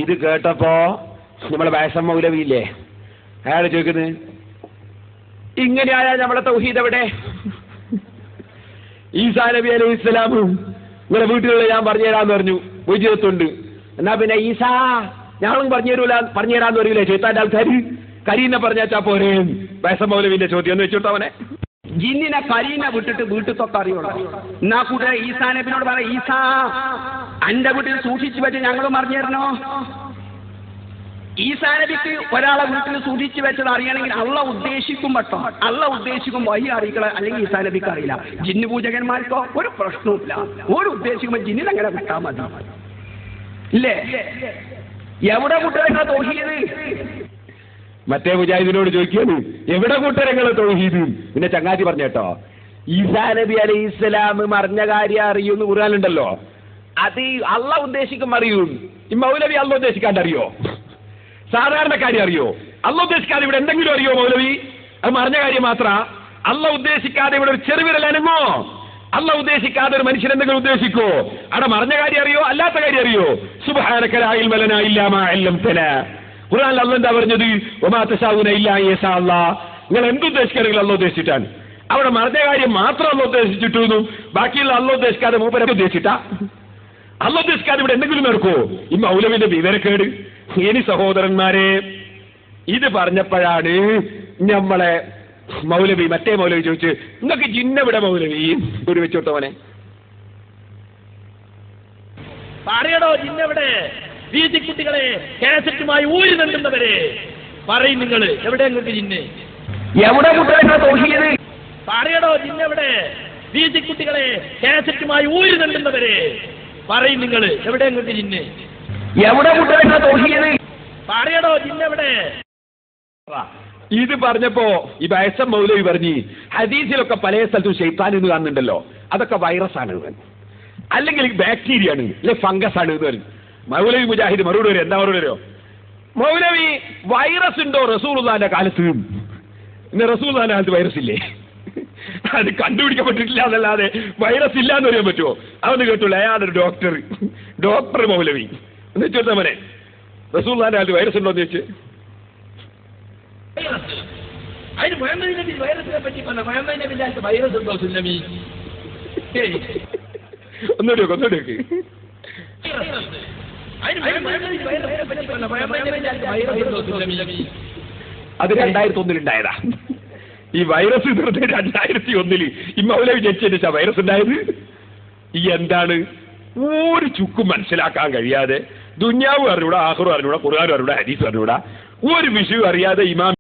ഇത് കേട്ടപ്പോ നമ്മളെ വയസ്സം മൗലവിയില്ലേ, അയാൾ ചോദിക്കുന്നത്, ഇങ്ങനെയായാൽ നമ്മളെ തൗഹീദ് എവിടെ? ഈസാ നബി അലൈഹി ഇസ്ലാമും നിങ്ങളെ വീട്ടിലുള്ള ഞാൻ പറഞ്ഞുതരാന്ന് പറഞ്ഞു, വിജയത്തുണ്ട്. എന്നാ പിന്നെ ഈസാ ഞങ്ങളും പറഞ്ഞുതരാന്ന് പറയൂലേ ചേത്താൻ്റെ ആൾക്കാർ? കരീനെ പറഞ്ഞാച്ചാ പോരേ? വയസ്സം മൗലവിന്റെ ചോദ്യം എന്ന് വെച്ചിട്ടോ അവനെ. ജിന്നിനെ കരീനെ വിട്ടിട്ട് വീട്ടിലൊക്കെ അറിയുള്ളൂ. എന്നാ കൂടെ ഈസാ നബിനോട് പറയാം, ഈസാ എന്റെ വീട്ടിൽ സൂക്ഷിച്ചു വെച്ച് ഞങ്ങളും പറഞ്ഞു തരണോ? ഈസാ നബിക്ക് ഒരാളെ വീട്ടിൽ സൂക്ഷിച്ചു വെച്ചത് അറിയണമെങ്കിൽ അള്ള ഉദ്ദേശിക്കും പട്ടോ, അള്ള ഉദ്ദേശിക്കും വഴി അറിയിക്കളെ, അല്ലെങ്കിൽ ഈസാ നബിക്ക് അറിയില്ല. ജിന്ന് പൂജകന്മാർക്കോ ഒരു പ്രശ്നവുമില്ല, ഒരു ഉദ്ദേശിക്കുമ്പോൾ ജിന്നിൽ അങ്ങനെ വിട്ടാൽ മതി ഇല്ലേ? എവിടെ കൂട്ടുകാരെ തൗഹീദ്? മറ്റേ മുജാഹിദിനോട് ചോദിക്കുന്നു, എവിടെ കൂട്ടരങ്ങളെ തൗഹീദ്? പിന്നെ ചങ്ങാതി പറഞ്ഞേട്ടോ, ഈസാ നബി അലൈഹി ഇസ്ലാം മറിഞ്ഞ കാര്യം അറിയൂന്ന് ഖുർആനിലുണ്ടല്ലോ, അത് അള്ള ഉദ്ദേശിക്കും അറിയും. ഈ മൗലവി അള്ള ഉദ്ദേശിക്കാണ്ട് അറിയോ? സാധാരണക്കാരി അറിയോ? അള്ള ഉദ്ദേശിക്കാതെ ഇവിടെ എന്തെങ്കിലും അറിയോ മൗലവി? അത് മറിഞ്ഞ കാര്യം മാത്ര. അള്ള ഉദ്ദേശിക്കാതെ ഇവിടെ ഒരു ചെറുവിരലനങ്ങോ? അള്ള ഉദ്ദേശിക്കാതെ ഒരു മനുഷ്യൻ എന്തെങ്കിലും ഉദ്ദേശിക്കോ? അവിടെ മറിഞ്ഞ കാര്യം അറിയോ, അല്ലാത്ത കാര്യം അറിയോ? സുബ്ഹാനക ലാ ഇൽമ ലനാ ഇല്ലാ മാ അല്ലംതനാ. ഖുർആനിൽ അല്ലാഹ് എന്താ പറഞ്ഞത്? വമാ തശാഊന ഇല്ലാ യശാ അല്ലാഹ്. നിങ്ങൾ എന്തുദ്ദേശിക്കണമെങ്കിലും അള്ള ഉദ്ദേശിച്ചിട്ടാണ്. അവിടെ മറിഞ്ഞ കാര്യം മാത്രം അള്ള ഉദ്ദേശിച്ചിട്ടു, ബാക്കിയുള്ള അള്ള ഉദ്ദേശിക്കാതെ മൂപ്പരെ ഉദ്ദേശിച്ചിട്ടാ? അള്ള ഉദ്ദേശിക്കാതെ ഇവിടെ എന്തെങ്കിലും നടക്കുമോ? ഈ മൗലവിന്റെ വിവരക്കേട്. ഇനി സഹോദരന്മാരെ, ഇത് പറഞ്ഞപ്പോഴാണ് നമ്മളെ മൗലവി, മറ്റേ മൗലവി ചോദിച്ചു, നിങ്ങൾക്ക് ജിന്നെവിടെ മൗലവി? ഒരു വെച്ചോട്ടവനെ പറയടോ ജിന്നെവിടെ? വീതി കുട്ടികളെ കാസറ്റുമായി ഊരി നണ്ടുന്നവരെ പറയും, നിങ്ങൾ എവിടെ നിങ്ങൾക്ക് ജിന്ന്? എവിടെ കുട്ടികളെ തൗഹീദ്? പറയടോ ജിന്നെവിടെ? വീതി കുട്ടികളെ കാസറ്റുമായി ഊരി നണ്ടുന്നവരെ പറയും, നിങ്ങൾ എവിടെ നിങ്ങൾക്ക് ജിന്ന്? എവിടെ കുട്ടികളെ തൗഹീദ്? പറയടോ ജിന്നെവിടെ? ഇത് പറഞ്ഞപ്പോ ഈ വയസ്സം മൗലവി പറഞ്ഞു, ഹദീസിലൊക്കെ പല സ്ഥലത്തും ശൈത്താൻ എന്ന് കാണുന്നുണ്ടല്ലോ, അതൊക്കെ വൈറസാണ്, അല്ലെങ്കിൽ ബാക്ടീരിയ ആണ്, അല്ലെ ഫംഗസ് ആണ് എന്ന് പറഞ്ഞു. മൗലവി മുജാഹിദ് മറുപടി വരും. എന്താ മറുപടി വരോ? മൗലവി വൈറസ് ഉണ്ടോ റസൂലുള്ളാഹിന്റെ കാലത്ത്? ഇന്ന് റസൂലുള്ളാഹിന്റെ കാലത്ത് വൈറസ് ഇല്ലേ? അത് കണ്ടുപിടിക്കപ്പെട്ടിട്ടില്ല എന്നല്ലാതെ വൈറസ് ഇല്ല എന്ന് പറയാൻ പറ്റുമോ? അതൊന്ന് കേട്ടുള്ളൂ. അയാളൊരു ഡോക്ടർ മൗലവി എന്ന് വെച്ചോട്ടാ മോനെ, റസൂലുള്ളാഹിന്റെ കാലത്ത് വൈറസ് ഉണ്ടോ എന്ന് ചോദിച്ചു. അതിന് വൈറസിനെ പറ്റി വൈറസ് ഉണ്ടോ സുന്നമി? ഒന്നുകൂടി ഒന്നുകൂടി അത് 2001 ഉണ്ടായതാ. ഈ വൈറസ് 2001 ഈ മൗലവി ജനിച്ചതിന് വൈറസ് ഉണ്ടായത്. ഈ എന്താണ് ഒരു ചുക്കും മനസ്സിലാക്കാൻ കഴിയാതെ, ദുന്യാവ് അറിഞ്ഞൂടാ, ആഖിറ അറിഞ്ഞൂടാ, ഖുർആൻ അറിഞ്ഞൂടാ, ഹദീസ് അറിഞ്ഞൂടാ, ഒരു വിഷയം അറിയാതെ ഇമാം